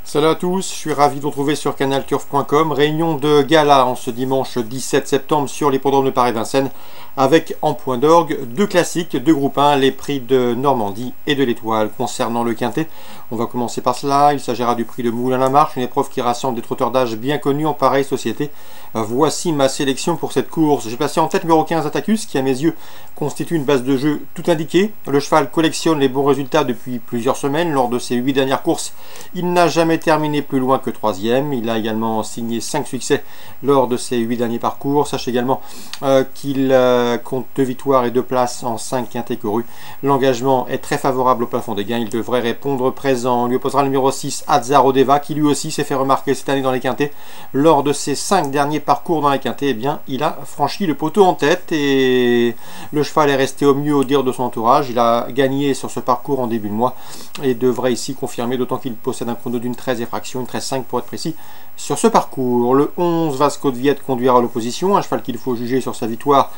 Salut à tous, je suis ravi de vous retrouver sur canalturf.com. Réunion de gala en ce dimanche 17 septembre sur l'hippodrome de Paris-Vincennes avec en point d'orgue deux classiques, deux groupes 1, les prix de Normandie et de l'Étoile. Concernant le quintet, on va commencer par cela. Il s'agira du prix de Moulins-la-Marche, une épreuve qui rassemble des trotteurs d'âge bien connus en pareille société. Voici ma sélection pour cette course. J'ai placé en tête numéro 15 Attacus, qui à mes yeux constitue une base de jeu tout indiquée. Le cheval collectionne les bons résultats depuis plusieurs semaines. Lors de ses 8 dernières courses, il n'a jamais terminé plus loin que 3e. Il a également signé 5 succès lors de ses 8 derniers parcours. Sachez également qu'il compte 2 victoires et 2 places en 5 quintets courus. L'engagement est très favorable au plafond des gains. Il devrait répondre présent. On lui opposera le numéro 6 Azzaro-Deva, qui lui aussi s'est fait remarquer cette année dans les quintets. Lors de ses 5 derniers parcours dans les quintets, eh bien, il a franchi le poteau en tête et le cheval est resté au mieux au dire de son entourage. Il a gagné sur ce parcours en début de mois et devrait ici confirmer, d'autant qu'il possède un chrono d'une 13 effraction, une 13,5 pour être précis, sur ce parcours. Le 11 Vasco de Viette conduira l'opposition, un cheval qu'il faut juger sur sa victoire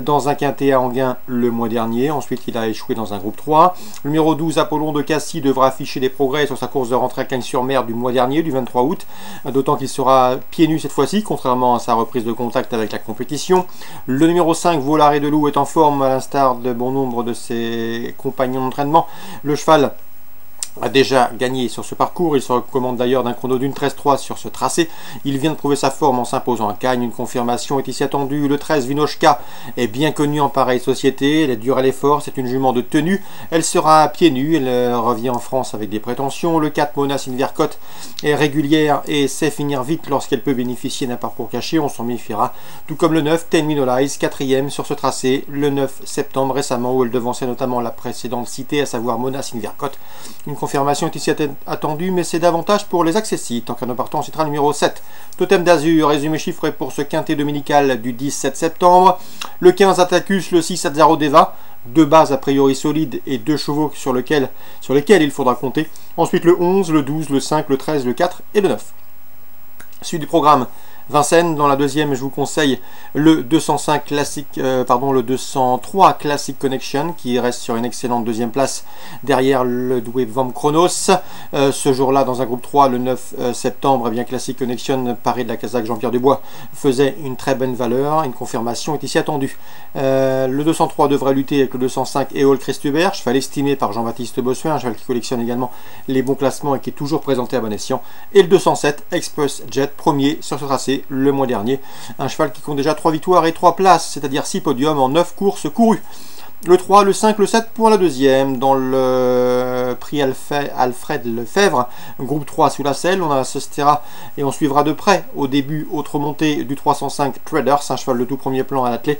dans un quintet à Enghien le mois dernier. Ensuite, il a échoué dans un groupe 3. Le numéro 12 Apollon de Cassis devra afficher des progrès sur sa course de rentrée à Cagnes-sur-Mer du mois dernier, du 23 août, d'autant qu'il sera pieds nus cette fois-ci, contrairement à sa reprise de contact avec la compétition. Le numéro 5 Volare de Loup est en forme à l'instar de bon nombre de ses compagnons d'entraînement. Le cheval a déjà gagné sur ce parcours, il se recommande d'ailleurs d'un chrono d'une 13,3 sur ce tracé. Il vient de prouver sa forme en s'imposant à Cagnes, une confirmation est ici attendue. Le 13 Vinochka est bien connu en pareille société, elle est dure à l'effort, c'est une jument de tenue, elle sera à pieds nus, elle revient en France avec des prétentions. Le 4 Mona Sinvercote est régulière et sait finir vite lorsqu'elle peut bénéficier d'un parcours caché, on s'en méfiera. Tout comme le 9 Ten Minolize, 4e sur ce tracé, le 9 septembre récemment, où elle devançait notamment la précédente citée, à savoir Mona Sinvercote. Une confirmation est ici attendue, mais c'est davantage pour les accessites. En cas de partant, on citera le numéro 7, Totem d'Azur, résumé chiffré pour ce quintet dominical du 17 septembre. Le 15 Attacus, le 6 Azzaro-Deva, deux bases a priori solides et deux chevaux sur lesquels il faudra compter. Ensuite le 11, le 12, le 5, le 13, le 4 et le 9. Suite du programme, Vincennes. Dans la deuxième, je vous conseille le 205 classique, le 203 Classic Connection, qui reste sur une excellente deuxième place derrière le doué Vom Chronos. Ce jour-là, dans un groupe 3, le 9 septembre, eh bien, Classic Connection, paré de la casaque Jean-Pierre Dubois, faisait une très bonne valeur. Une confirmation est ici attendue. Le 203 devrait lutter avec le 205 Eol Christubert, cheval estimé par Jean-Baptiste Bossuet, un cheval qui collectionne également les bons classements et qui est toujours présenté à bon escient. Et le 207 Express Jet, premier sur ce tracé le mois dernier, un cheval qui compte déjà 3 victoires et 3 places, c'est-à-dire 6 podiums en 9 courses courues. Le 3, le 5, le 7 pour la deuxième. Dans le prix Alfred Lefebvre, groupe 3 sous la selle, on assistera et on suivra de près au début, autre montée du 305 Traders, un cheval de tout premier plan à l'attelé.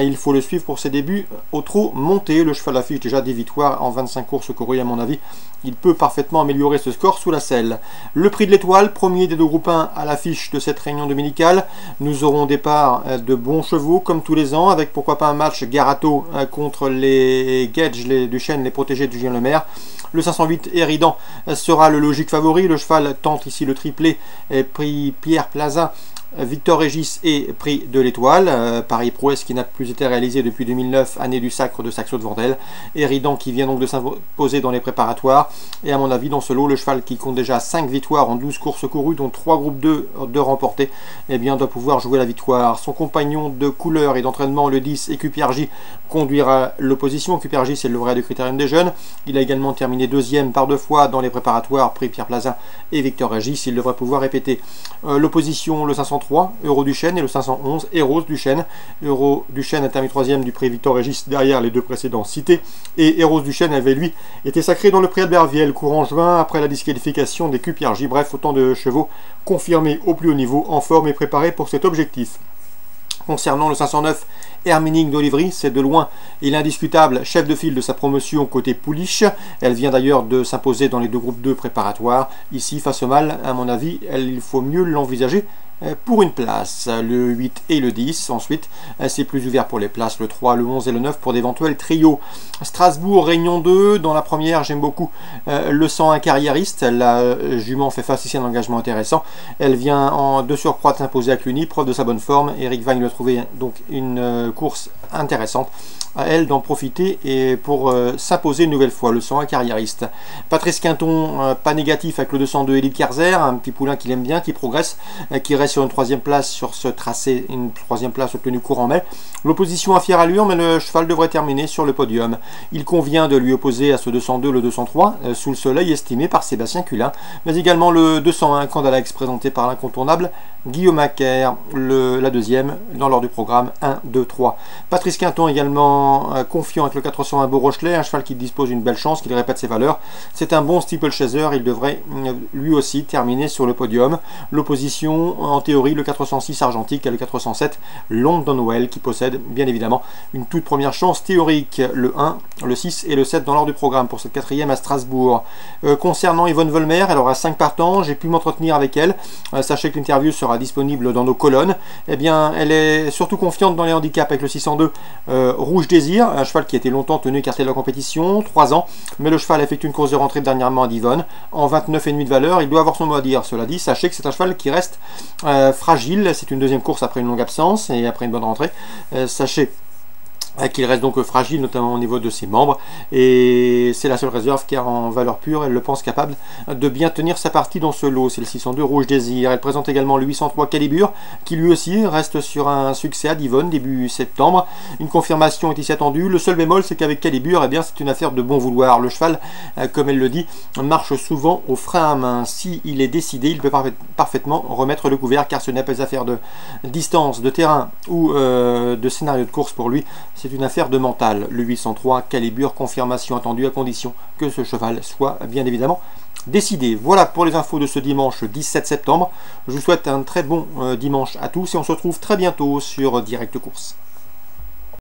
Il faut le suivre pour ses débuts au trot monté. Le cheval affiche déjà 10 victoires en 25 courses courues, à mon avis. Il peut parfaitement améliorer ce score sous la selle. Le prix de l'Étoile, premier des deux groupes 1 à l'affiche de cette réunion dominicale. Nous aurons au départ de bons chevaux, comme tous les ans, avec pourquoi pas un match Garato contre les Gage, les Duchesne, les protégés du Julien Lemaire. Le 508 Éridan sera le logique favori. Le cheval tente ici le triplé, prix Pierre Plaza, Victor Régis et prix de l'Étoile, Paris prouesse qui n'a plus été réalisé depuis 2009, année du sacre de Saxo de Vendel. Éridan qui vient donc de s'imposer dans les préparatoires, et à mon avis dans ce lot, le cheval qui compte déjà 5 victoires en 12 courses courues, dont 3 groupes 2 de remportés, eh bien doit pouvoir jouer la victoire. Son compagnon de couleur et d'entraînement, le 10 Ecupergy, conduira l'opposition. Ecupergy, c'est le lauréat du Critérium des jeunes. Il a également terminé deuxième par 2 fois dans les préparatoires, prix Pierre Plazin et Victor Régis. Il devrait pouvoir répéter. L'opposition, le 503 Euro Duchesne et le 511 Héros Duchesne. Euro Duchesne a terminé 3e du prix Victor Régis derrière les deux précédents cités, et Héros Duchesne avait lui été sacré dans le prix Alberviel courant juin après la disqualification des Cupiergy. Bref, autant de chevaux confirmés au plus haut niveau, en forme et préparés pour cet objectif. Concernant le 509 Hermining d'Olivry, c'est de loin et l'indiscutable chef de file de sa promotion côté Pouliche. Elle vient d'ailleurs de s'imposer dans les deux groupes 2 préparatoires. Ici, face au mal, à mon avis, il faut mieux l'envisager pour une place. Le 8 et le 10, ensuite, c'est plus ouvert pour les places. Le 3, le 11 et le 9 pour d'éventuels trios. Strasbourg, Réunion 2. Dans la première, j'aime beaucoup le 101 carriériste. La jument fait face ici à un engagement intéressant. Elle vient en de surcroît de s'imposer à Cluny, preuve de sa bonne forme. Eric Vagne lui a trouvé donc une course intéressante. à elle d'en profiter et pour s'imposer une nouvelle fois, le 101 carriériste. Patrice Quinton, pas négatif avec le 202 Elite Kerzer, un petit poulain qu'il aime bien, qui progresse, qui reste sur une troisième place sur ce tracé, une troisième place obtenue courant mai. L'opposition à fière allure, mais le cheval devrait terminer sur le podium. Il convient de lui opposer à ce 202 le 203, sous le soleil, estimé par Sébastien Cullin, mais également le 201 Candalax présenté par l'incontournable Guillaume Macaire, la deuxième dans l'ordre du programme 1, 2, 3. Patrice Quinton également confiant avec le 401 Beau Rochelet, un cheval qui dispose d'une belle chance, qui répète ses valeurs. C'est un bon steeplechaser, il devrait lui aussi terminer sur le podium. L'opposition, en théorie, le 406 Argentique et le 407 Londonwell, qui possède bien évidemment une toute première chance théorique, le 1, le 6 et le 7 dans l'ordre du programme pour cette quatrième à Strasbourg. Concernant Yvonne Volmer, elle aura 5 partants, j'ai pu m'entretenir avec elle. Sachez que l'interview sera disponible dans nos colonnes. Eh bien, elle est surtout confiante dans les handicaps avec le 602 Rouge Désir, un cheval qui a été longtemps tenu écarté de la compétition, 3 ans, mais le cheval a effectué une course de rentrée dernièrement à Divonne, en 29,5 de valeur, il doit avoir son mot à dire. Cela dit, sachez que c'est un cheval qui reste fragile, c'est une deuxième course après une longue absence et après une bonne rentrée. Sachez qu'il reste donc fragile, notamment au niveau de ses membres, et c'est la seule réserve car en valeur pure, elle le pense capable de bien tenir sa partie dans ce lot. C'est le 602 Rouge Désir. Elle présente également le 803 Calibre, qui lui aussi reste sur un succès à Divonne début septembre. Une confirmation est ici attendue. Le seul bémol, c'est qu'avec Calibre, eh bien, c'est une affaire de bon vouloir. Le cheval, comme elle le dit, marche souvent au frein à main. S'il est décidé, il peut parfaitement remettre le couvert, car ce n'est pas affaire de distance, de terrain ou de scénario de course pour lui. C'est une affaire de mental. Le 803 Calibre, confirmation attendue à condition que ce cheval soit bien évidemment décidé. Voilà pour les infos de ce dimanche 17 septembre. Je vous souhaite un très bon dimanche à tous et on se retrouve très bientôt sur Direct Course.